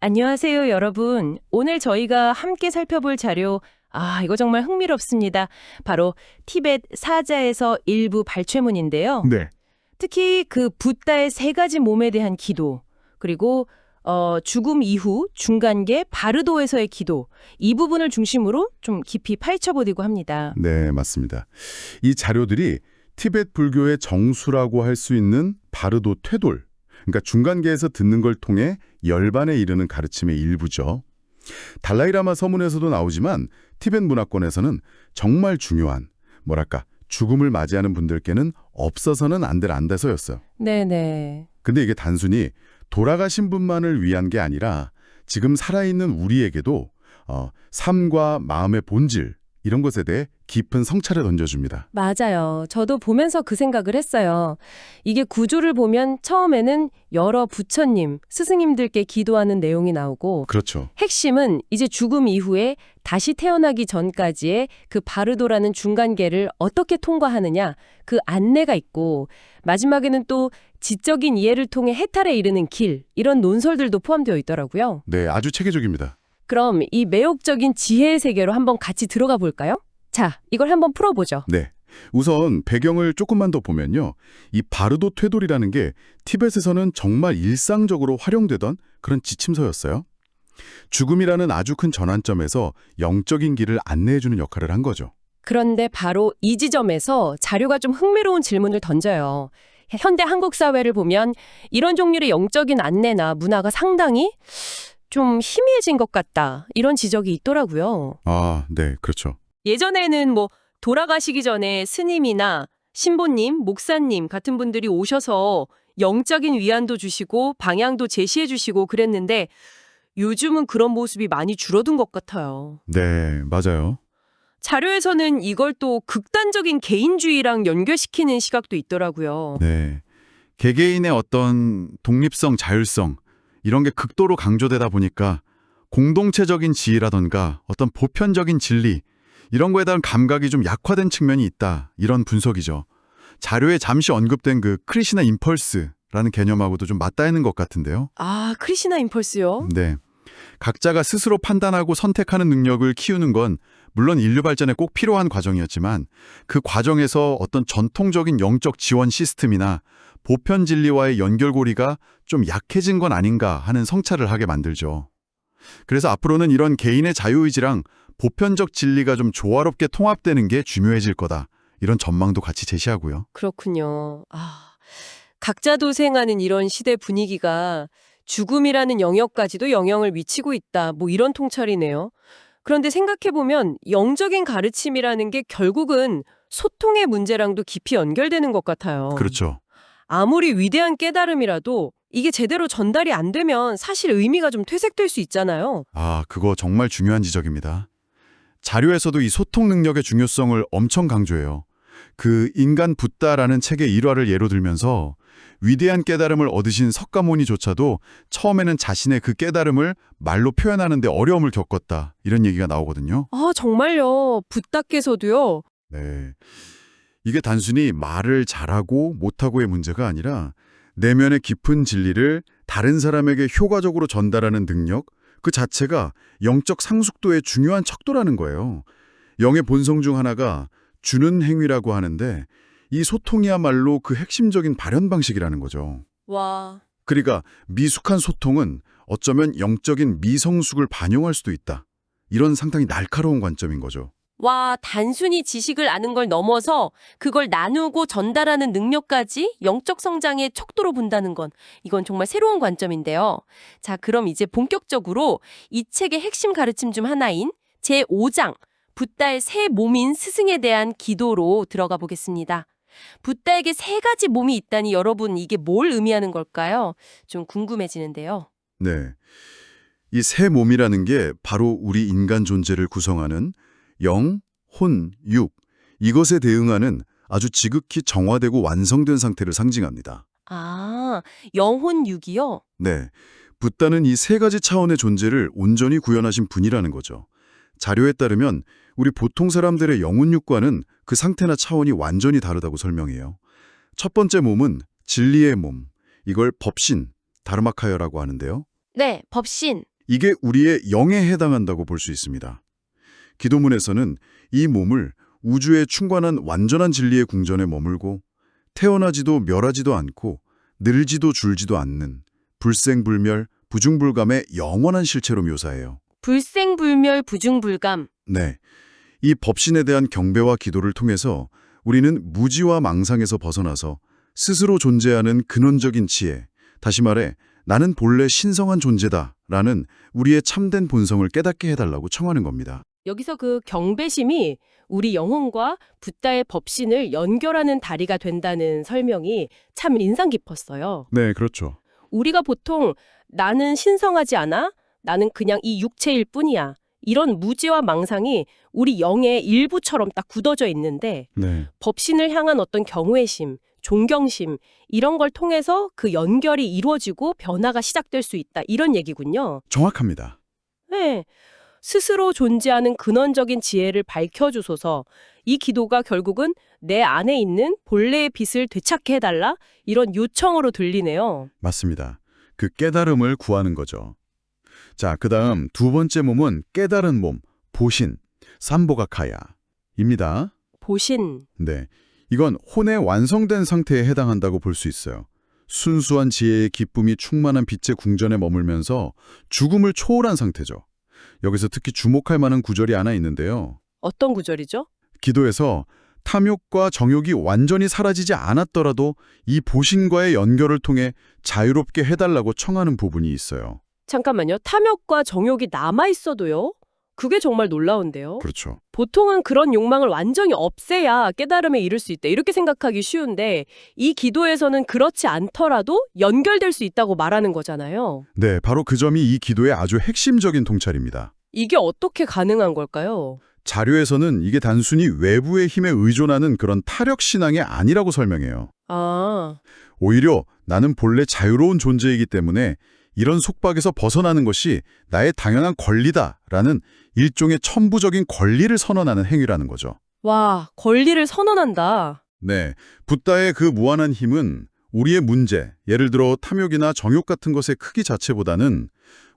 안녕하세요, 여러분. 오늘 저희가 함께 살펴볼 자료, 이거 정말 흥미롭습니다. 바로 티벳 사자에서 일부 발췌문인데요. 네. 특히 그 붓다의 세 가지 몸에 대한 기도, 그리고 죽음 이후 중간계 바르도에서의 기도, 이 부분을 중심으로 좀 깊이 파헤쳐보려고 합니다. 네, 맞습니다. 이 자료들이 티벳 불교의 정수라고 할 수 있는 바르도 퇴돌, 그러니까 중간계에서 듣는 걸 통해 열반에 이르는 가르침의 일부죠. 달라이라마 서문에서도 나오지만 티벳 문화권에서는 정말 중요한, 죽음을 맞이하는 분들께는 없어서는 안 될 안대서였어요. 네네. 근데 이게 단순히 돌아가신 분만을 위한 게 아니라 지금 살아있는 우리에게도 삶과 마음의 본질, 이런 것에 대해 깊은 성찰을 던져줍니다. 맞아요. 저도 보면서 그 생각을 했어요. 이게 구조를 보면 처음에는 여러 부처님, 스승님들께 기도하는 내용이 나오고 그렇죠. 핵심은 이제 죽음 이후에 다시 태어나기 전까지의 그 바르도라는 중간계를 어떻게 통과하느냐, 그 안내가 있고 마지막에는 또 지적인 이해를 통해 해탈에 이르는 길, 이런 논설들도 포함되어 있더라고요. 네, 아주 체계적입니다. 그럼 이 매혹적인 지혜의 세계로 한번 같이 들어가 볼까요? 자, 이걸 한번 풀어보죠. 네. 우선 배경을 조금만 더 보면요. 이 바르도 퇴돌이라는 게 티벳에서는 정말 일상적으로 활용되던 그런 지침서였어요. 죽음이라는 아주 큰 전환점에서 영적인 길을 안내해주는 역할을 한 거죠. 그런데 바로 이 지점에서 자료가 좀 흥미로운 질문을 던져요. 현대 한국 사회를 보면 이런 종류의 영적인 안내나 문화가 상당히 좀 희미해진 것 같다, 이런 지적이 있더라고요. 아, 네, 그렇죠. 예전에는 돌아가시기 전에 스님이나 신부님, 목사님 같은 분들이 오셔서 영적인 위안도 주시고 방향도 제시해 주시고 그랬는데 요즘은 그런 모습이 많이 줄어든 것 같아요. 네, 맞아요. 자료에서는 이걸 또 극단적인 개인주의랑 연결시키는 시각도 있더라고요. 네. 개개인의 어떤 독립성, 자율성, 이런 게 극도로 강조되다 보니까 공동체적인 지혜라던가 어떤 보편적인 진리, 이런 거에 대한 감각이 좀 약화된 측면이 있다, 이런 분석이죠. 자료에 잠시 언급된 그 크리시나 임펄스라는 개념하고도 좀 맞닿아 있는 것 같은데요. 아, 크리시나 임펄스요? 네. 각자가 스스로 판단하고 선택하는 능력을 키우는 건 물론 인류 발전에 꼭 필요한 과정이었지만 그 과정에서 어떤 전통적인 영적 지원 시스템이나 보편 진리와의 연결고리가 좀 약해진 건 아닌가 하는 성찰을 하게 만들죠. 그래서 앞으로는 이런 개인의 자유의지랑 보편적 진리가 좀 조화롭게 통합되는 게 중요해질 거다, 이런 전망도 같이 제시하고요. 그렇군요. 각자 도생하는 이런 시대 분위기가 죽음이라는 영역까지도 영향을 미치고 있다, 이런 통찰이네요. 그런데 생각해보면 영적인 가르침이라는 게 결국은 소통의 문제랑도 깊이 연결되는 것 같아요. 그렇죠. 아무리 위대한 깨달음이라도 이게 제대로 전달이 안 되면 사실 의미가 좀 퇴색될 수 있잖아요. 아, 그거 정말 중요한 지적입니다. 자료에서도 이 소통 능력의 중요성을 엄청 강조해요. 그 인간 붓다라는 책의 일화를 예로 들면서 위대한 깨달음을 얻으신 석가모니조차도 처음에는 자신의 그 깨달음을 말로 표현하는 데 어려움을 겪었다, 이런 얘기가 나오거든요. 아, 정말요? 붓다께서도요? 네. 이게 단순히 말을 잘하고 못하고의 문제가 아니라 내면의 깊은 진리를 다른 사람에게 효과적으로 전달하는 능력, 그 자체가 영적 상숙도의 중요한 척도라는 거예요. 영의 본성 중 하나가 주는 행위라고 하는데 이 소통이야말로 그 핵심적인 발현 방식이라는 거죠. 와, 그러니까 미숙한 소통은 어쩌면 영적인 미성숙을 반영할 수도 있다, 이런 상당히 날카로운 관점인 거죠. 단순히 지식을 아는 걸 넘어서 그걸 나누고 전달하는 능력까지 영적 성장의 척도로 본다는 건 이건 정말 새로운 관점인데요. 자, 그럼 이제 본격적으로 이 책의 핵심 가르침 중 하나인 제5장 붓다의 새 몸인 스승에 대한 기도로 들어가 보겠습니다. 붓다에게 세 가지 몸이 있다니 여러분, 이게 뭘 의미하는 걸까요? 좀 궁금해지는데요. 네. 이 새 몸이라는 게 바로 우리 인간 존재를 구성하는 영, 혼, 육, 이것에 대응하는 아주 지극히 정화되고 완성된 상태를 상징합니다. 영혼 육이요? 네. 붓다는 이 세 가지 차원의 존재를 온전히 구현하신 분이라는 거죠. 자료에 따르면 우리 보통 사람들의 영혼육과는 그 상태나 차원이 완전히 다르다고 설명해요. 첫 번째 몸은 진리의 몸, 이걸 법신, 다르마카야라고 하는데요. 네, 법신. 이게 우리의 영에 해당한다고 볼 수 있습니다. 기도문에서는 이 몸을 우주에 충관한 완전한 진리의 궁전에 머물고 태어나지도 멸하지도 않고 늘지도 줄지도 않는 불생불멸, 부중불감의 영원한 실체로 묘사해요. 불생불멸 부중불감. 네, 이 법신에 대한 경배와 기도를 통해서 우리는 무지와 망상에서 벗어나서 스스로 존재하는 근원적인 지혜, 다시 말해 나는 본래 신성한 존재다라는 우리의 참된 본성을 깨닫게 해달라고 청하는 겁니다. 여기서 그 경배심이 우리 영혼과 붓다의 법신을 연결하는 다리가 된다는 설명이 참 인상 깊었어요. 네, 그렇죠. 우리가 보통 나는 신성하지 않아? 나는 그냥 이 육체일 뿐이야. 이런 무지와 망상이 우리 영의 일부처럼 딱 굳어져 있는데 네, 법신을 향한 어떤 경외심, 존경심 이런 걸 통해서 그 연결이 이루어지고 변화가 시작될 수 있다. 이런 얘기군요. 정확합니다. 네. 스스로 존재하는 근원적인 지혜를 밝혀주소서. 이 기도가 결국은 내 안에 있는 본래의 빛을 되찾게 해달라? 이런 요청으로 들리네요. 맞습니다. 그 깨달음을 구하는 거죠. 자, 그다음 두 번째 몸은 깨달은 몸, 보신, 삼보가카야입니다. 보신. 네, 이건 혼의 완성된 상태에 해당한다고 볼 수 있어요. 순수한 지혜의 기쁨이 충만한 빛의 궁전에 머물면서 죽음을 초월한 상태죠. 여기서 특히 주목할 만한 구절이 하나 있는데요. 어떤 구절이죠? 기도에서 탐욕과 정욕이 완전히 사라지지 않았더라도 이 보신과의 연결을 통해 자유롭게 해달라고 청하는 부분이 있어요. 잠깐만요. 탐욕과 정욕이 남아있어도요? 그게 정말 놀라운데요. 그렇죠. 보통은 그런 욕망을 완전히 없애야 깨달음에 이를 수 있다. 이렇게 생각하기 쉬운데 이 기도에서는 그렇지 않더라도 연결될 수 있다고 말하는 거잖아요. 네, 바로 그 점이 이 기도의 아주 핵심적인 통찰입니다. 이게 어떻게 가능한 걸까요? 자료에서는 이게 단순히 외부의 힘에 의존하는 그런 타력 신앙이 아니라고 설명해요. 아, 오히려 나는 본래 자유로운 존재이기 때문에 이런 속박에서 벗어나는 것이 나의 당연한 권리다라는 일종의 천부적인 권리를 선언하는 행위라는 거죠. 와, 권리를 선언한다. 네, 붓다의 그 무한한 힘은 우리의 문제, 예를 들어 탐욕이나 정욕 같은 것의 크기 자체보다는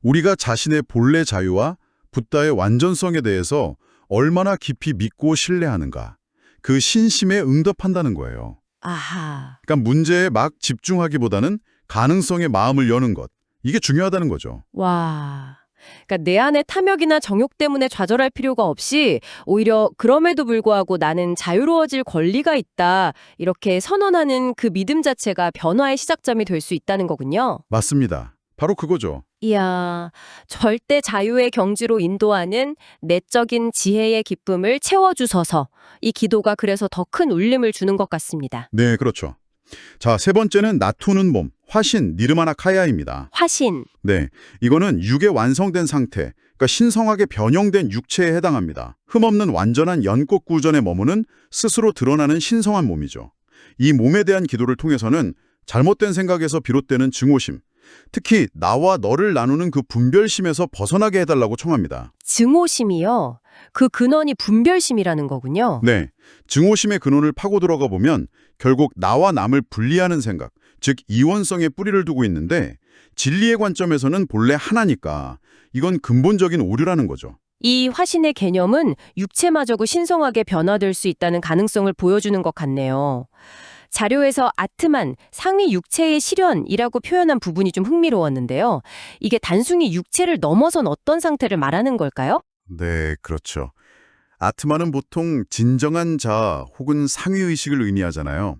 우리가 자신의 본래 자유와 붓다의 완전성에 대해서 얼마나 깊이 믿고 신뢰하는가, 그 신심에 응답한다는 거예요. 아하. 그러니까 문제에 막 집중하기보다는 가능성에 마음을 여는 것, 이게 중요하다는 거죠. 와. 그러니까 내 안에 탐욕이나 정욕 때문에 좌절할 필요가 없이 오히려 그럼에도 불구하고 나는 자유로워질 권리가 있다. 이렇게 선언하는 그 믿음 자체가 변화의 시작점이 될 수 있다는 거군요. 맞습니다. 바로 그거죠. 이야, 절대 자유의 경지로 인도하는 내적인 지혜의 기쁨을 채워주소서. 이 기도가 그래서 더 큰 울림을 주는 것 같습니다. 네, 그렇죠. 자, 세 번째는 나투는 몸, 화신, 니르마나 카야입니다. 화신. 네, 이거는 육의 완성된 상태, 그러니까 신성하게 변형된 육체에 해당합니다. 흠없는 완전한 연꽃 구전에 머무는 스스로 드러나는 신성한 몸이죠. 이 몸에 대한 기도를 통해서는 잘못된 생각에서 비롯되는 증오심, 특히 나와 너를 나누는 그 분별심에서 벗어나게 해달라고 청합니다. 증오심이요. 그 근원이 분별심이라는 거군요. 네, 증오심의 근원을 파고 들어가 보면 결국 나와 남을 분리하는 생각, 즉 이원성에 뿌리를 두고 있는데 진리의 관점에서는 본래 하나니까 이건 근본적인 오류라는 거죠. 이 화신의 개념은 육체마저도 신성하게 변화될 수 있다는 가능성을 보여주는 것 같네요. 자료에서 아트만, 상위 육체의 실현이라고 표현한 부분이 좀 흥미로웠는데요. 이게 단순히 육체를 넘어선 어떤 상태를 말하는 걸까요? 네, 그렇죠. 아트만은 보통 진정한 자아 혹은 상위의식을 의미하잖아요.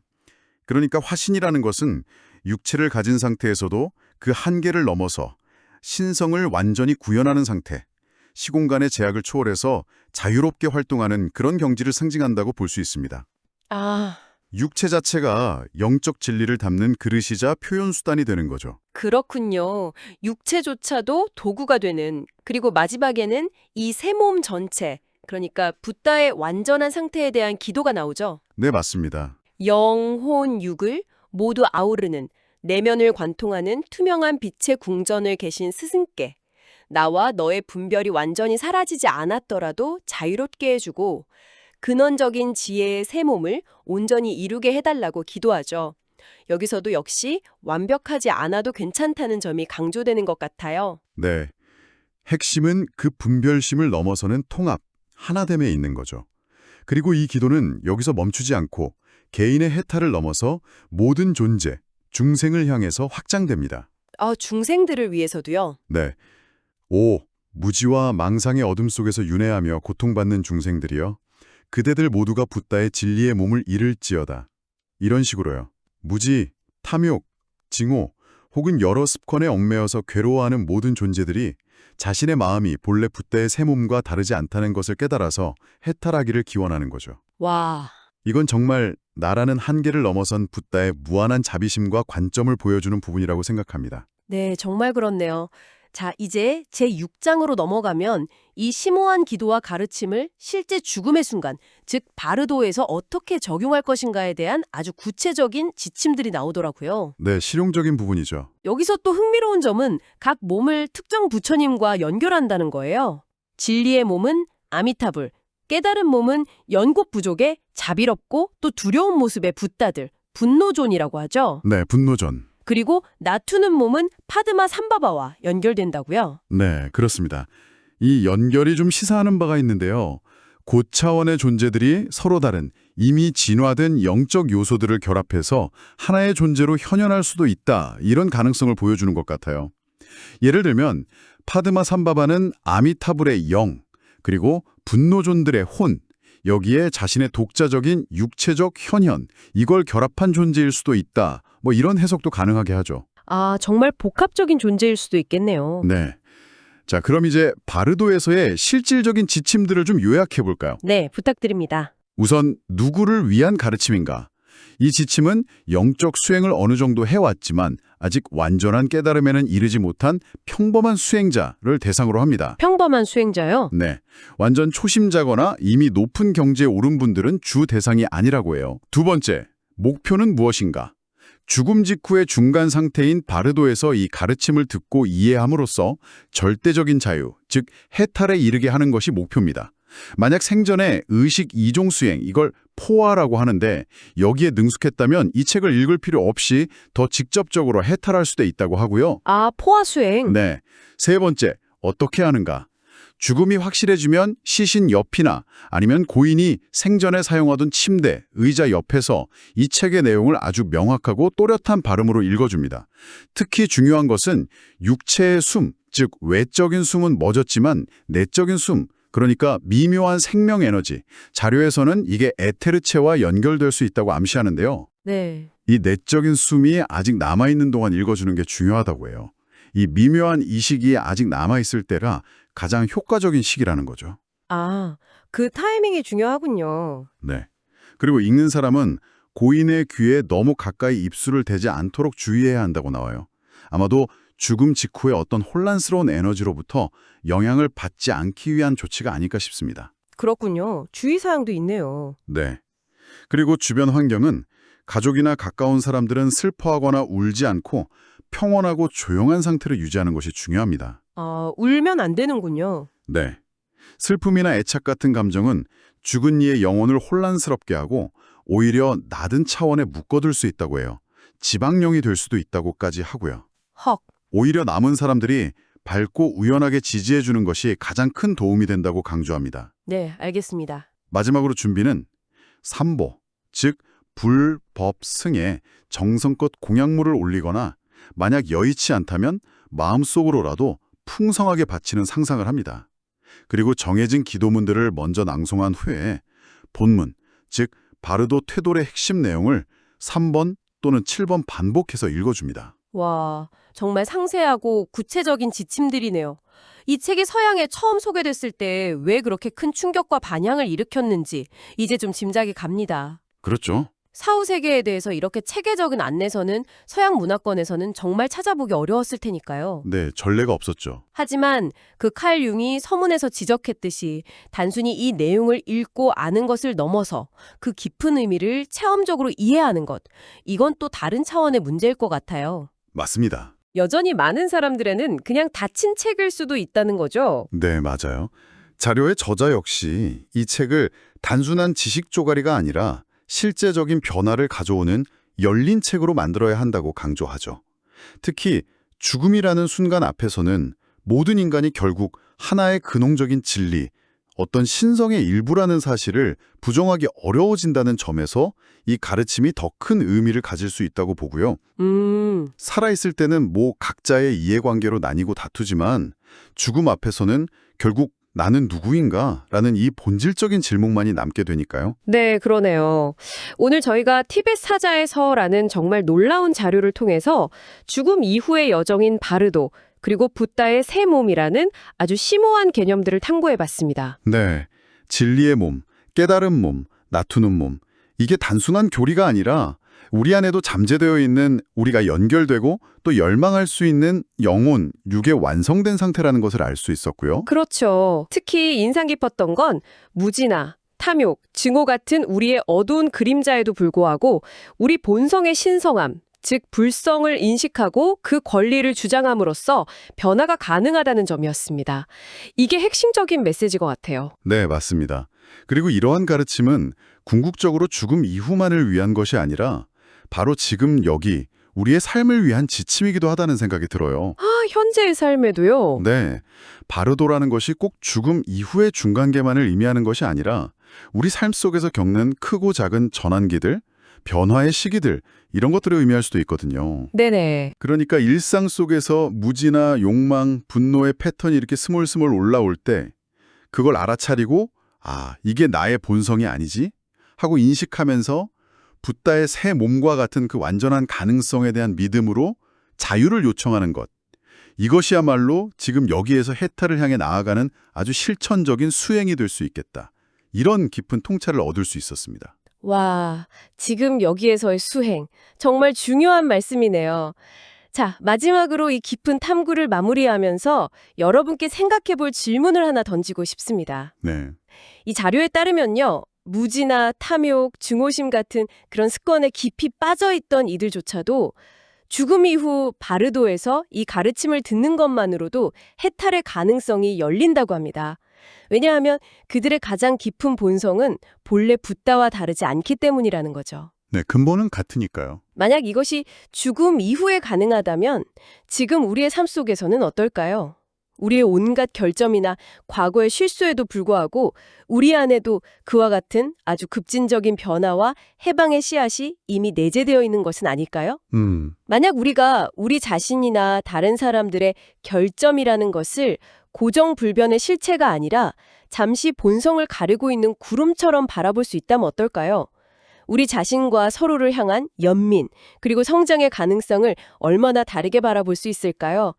그러니까 화신이라는 것은 육체를 가진 상태에서도 그 한계를 넘어서 신성을 완전히 구현하는 상태, 시공간의 제약을 초월해서 자유롭게 활동하는 그런 경지를 상징한다고 볼 수 있습니다. 아, 육체 자체가 영적 진리를 담는 그릇이자 표현 수단이 되는 거죠. 그렇군요. 육체조차도 도구가 되는, 그리고 마지막에는 이 새 몸 전체, 그러니까 붓다의 완전한 상태에 대한 기도가 나오죠. 네, 맞습니다. 영혼, 육을 모두 아우르는 내면을 관통하는 투명한 빛의 궁전을 계신 스승께 나와 너의 분별이 완전히 사라지지 않았더라도 자유롭게 해주고 근원적인 지혜의 새 몸을 온전히 이루게 해달라고 기도하죠. 여기서도 역시 완벽하지 않아도 괜찮다는 점이 강조되는 것 같아요. 네. 핵심은 그 분별심을 넘어서는 통합, 하나됨에 있는 거죠. 그리고 이 기도는 여기서 멈추지 않고 개인의 해탈을 넘어서 모든 존재, 중생을 향해서 확장됩니다. 중생들을 위해서도요? 네. 무지와 망상의 어둠 속에서 윤회하며 고통받는 중생들이여. 그대들 모두가 붓다의 진리의 몸을 잃을지어다. 이런 식으로요. 무지, 탐욕, 징호, 혹은 여러 습관에 얽매여서 괴로워하는 모든 존재들이 자신의 마음이 본래 붓다의 새 몸과 다르지 않다는 것을 깨달아서 해탈하기를 기원하는 거죠. 와, 이건 정말 나라는 한계를 넘어선 붓다의 무한한 자비심과 관점을 보여주는 부분이라고 생각합니다. 네, 정말 그렇네요. 자, 이제 제6장으로 넘어가면 이 심오한 기도와 가르침을 실제 죽음의 순간, 즉 바르도에서 어떻게 적용할 것인가에 대한 아주 구체적인 지침들이 나오더라고요. 네, 실용적인 부분이죠. 여기서 또 흥미로운 점은 각 몸을 특정 부처님과 연결한다는 거예요. 진리의 몸은 아미타불, 깨달은 몸은 연곡 부족의 자비롭고 또 두려운 모습의 붓다들, 분노존이라고 하죠. 네, 분노전. 그리고 나투는 몸은 파드마 삼바바와 연결된다고요. 네, 그렇습니다. 이 연결이 좀 시사하는 바가 있는데요. 고차원의 존재들이 서로 다른 이미 진화된 영적 요소들을 결합해서 하나의 존재로 현현할 수도 있다. 이런 가능성을 보여주는 것 같아요. 예를 들면 파드마 삼바바는 아미타불의 영, 그리고 분노존들의 혼, 여기에 자신의 독자적인 육체적 현현, 이걸 결합한 존재일 수도 있다. 뭐 이런 해석도 가능하게 하죠. 정말 복합적인 존재일 수도 있겠네요. 네. 자, 그럼 이제 바르도에서의 실질적인 지침들을 좀 요약해 볼까요? 네, 부탁드립니다. 우선 누구를 위한 가르침인가? 이 지침은 영적 수행을 어느 정도 해왔지만 아직 완전한 깨달음에는 이르지 못한 평범한 수행자를 대상으로 합니다. 평범한 수행자요? 네, 완전 초심자거나 이미 높은 경지에 오른 분들은 주 대상이 아니라고 해요. 두 번째, 목표는 무엇인가? 죽음 직후의 중간 상태인 바르도에서 이 가르침을 듣고 이해함으로써 절대적인 자유, 즉 해탈에 이르게 하는 것이 목표입니다. 만약 생전에 의식 이종 수행, 이걸 포화라고 하는데 여기에 능숙했다면 이 책을 읽을 필요 없이 더 직접적으로 해탈할 수도 있다고 하고요. 포화 수행. 네. 세 번째, 어떻게 하는가? 죽음이 확실해지면 시신 옆이나 아니면 고인이 생전에 사용하던 침대, 의자 옆에서 이 책의 내용을 아주 명확하고 또렷한 발음으로 읽어줍니다. 특히 중요한 것은 육체의 숨, 즉 외적인 숨은 멎었지만 내적인 숨, 그러니까 미묘한 생명 에너지, 자료에서는 이게 에테르체와 연결될 수 있다고 암시하는데요. 네. 이 내적인 숨이 아직 남아있는 동안 읽어주는 게 중요하다고 해요. 이 미묘한 이식이 아직 남아있을 때가 가장 효과적인 시기라는 거죠. 그 타이밍이 중요하군요. 네. 그리고 읽는 사람은 고인의 귀에 너무 가까이 입술을 대지 않도록 주의해야 한다고 나와요. 아마도 죽음 직후의 어떤 혼란스러운 에너지로부터 영향을 받지 않기 위한 조치가 아닐까 싶습니다. 그렇군요. 주의사항도 있네요. 네. 그리고 주변 환경은 가족이나 가까운 사람들은 슬퍼하거나 울지 않고 평온하고 조용한 상태를 유지하는 것이 중요합니다. 울면 안 되는군요. 네. 슬픔이나 애착 같은 감정은 죽은 이의 영혼을 혼란스럽게 하고 오히려 낮은 차원에 묶어둘 수 있다고 해요. 지방령이 될 수도 있다고까지 하고요. 헉. 오히려 남은 사람들이 밝고 우연하게 지지해주는 것이 가장 큰 도움이 된다고 강조합니다. 네, 알겠습니다. 마지막으로 준비는 삼보, 즉 불, 법, 승에 정성껏 공약물을 올리거나 만약 여의치 않다면 마음속으로라도 풍성하게 바치는 상상을 합니다. 그리고 정해진 기도문들을 먼저 낭송한 후에 본문, 즉 바르도 퇴돌의 핵심 내용을 3번 또는 7번 반복해서 읽어줍니다. 와, 정말 상세하고 구체적인 지침들이네요. 이 책이 서양에 처음 소개됐을 때 왜 그렇게 큰 충격과 반향을 일으켰는지 이제 좀 짐작이 갑니다. 그렇죠. 사후세계에 대해서 이렇게 체계적인 안내서는 서양 문화권에서는 정말 찾아보기 어려웠을 테니까요. 네, 전례가 없었죠. 하지만 그 칼 융이 서문에서 지적했듯이 단순히 이 내용을 읽고 아는 것을 넘어서 그 깊은 의미를 체험적으로 이해하는 것, 이건 또 다른 차원의 문제일 것 같아요. 맞습니다. 여전히 많은 사람들에는 그냥 닫힌 책일 수도 있다는 거죠. 네, 맞아요. 자료의 저자 역시 이 책을 단순한 지식 조가리가 아니라 실제적인 변화를 가져오는 열린 책으로 만들어야 한다고 강조하죠. 특히 죽음이라는 순간 앞에서는 모든 인간이 결국 하나의 근원적인 진리, 어떤 신성의 일부라는 사실을 부정하기 어려워진다는 점에서 이 가르침이 더 큰 의미를 가질 수 있다고 보고요. 살아있을 때는 각자의 이해관계로 나뉘고 다투지만 죽음 앞에서는 결국 나는 누구인가? 라는 이 본질적인 질문만이 남게 되니까요. 네, 그러네요. 오늘 저희가 티벳 사자에서라는 정말 놀라운 자료를 통해서 죽음 이후의 여정인 바르도, 그리고 붓다의 새 몸이라는 아주 심오한 개념들을 탐구해봤습니다. 네, 진리의 몸, 깨달은 몸, 나투는 몸. 이게 단순한 교리가 아니라 우리 안에도 잠재되어 있는 우리가 연결되고 또 열망할 수 있는 영혼, 육의 완성된 상태라는 것을 알 수 있었고요. 그렇죠. 특히 인상 깊었던 건 무지나 탐욕, 증오 같은 우리의 어두운 그림자에도 불구하고 우리 본성의 신성함, 즉 불성을 인식하고 그 권리를 주장함으로써 변화가 가능하다는 점이었습니다. 이게 핵심적인 메시지인 것 같아요. 네, 맞습니다. 그리고 이러한 가르침은 궁극적으로 죽음 이후만을 위한 것이 아니라 바로 지금 여기 우리의 삶을 위한 지침이기도 하다는 생각이 들어요. 현재의 삶에도요. 네, 바르도라는 것이 꼭 죽음 이후의 중간계만을 의미하는 것이 아니라 우리 삶 속에서 겪는 크고 작은 전환기들, 변화의 시기들 이런 것들을 의미할 수도 있거든요. 네네. 그러니까 일상 속에서 무지나 욕망, 분노의 패턴이 이렇게 스물스물 올라올 때 그걸 알아차리고 이게 나의 본성이 아니지? 하고 인식하면서 붓다의 새 몸과 같은 그 완전한 가능성에 대한 믿음으로 자유를 요청하는 것. 이것이야말로 지금 여기에서 해탈을 향해 나아가는 아주 실천적인 수행이 될 수 있겠다. 이런 깊은 통찰을 얻을 수 있었습니다. 와, 지금 여기에서의 수행. 정말 중요한 말씀이네요. 자, 마지막으로 이 깊은 탐구를 마무리하면서 여러분께 생각해 볼 질문을 하나 던지고 싶습니다. 네. 이 자료에 따르면요. 무지나 탐욕, 증오심 같은 그런 습관에 깊이 빠져있던 이들조차도 죽음 이후 바르도에서 이 가르침을 듣는 것만으로도 해탈의 가능성이 열린다고 합니다. 왜냐하면 그들의 가장 깊은 본성은 본래 붓다와 다르지 않기 때문이라는 거죠. 네, 근본은 같으니까요. 만약 이것이 죽음 이후에 가능하다면 지금 우리의 삶 속에서는 어떨까요? 우리의 온갖 결점이나 과거의 실수에도 불구하고 우리 안에도 그와 같은 아주 급진적인 변화와 해방의 씨앗이 이미 내재되어 있는 것은 아닐까요? 만약 우리가 우리 자신이나 다른 사람들의 결점이라는 것을 고정불변의 실체가 아니라 잠시 본성을 가리고 있는 구름처럼 바라볼 수 있다면 어떨까요? 우리 자신과 서로를 향한 연민, 그리고 성장의 가능성을 얼마나 다르게 바라볼 수 있을까요?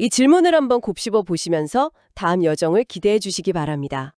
이 질문을 한번 곱씹어 보시면서 다음 여정을 기대해 주시기 바랍니다.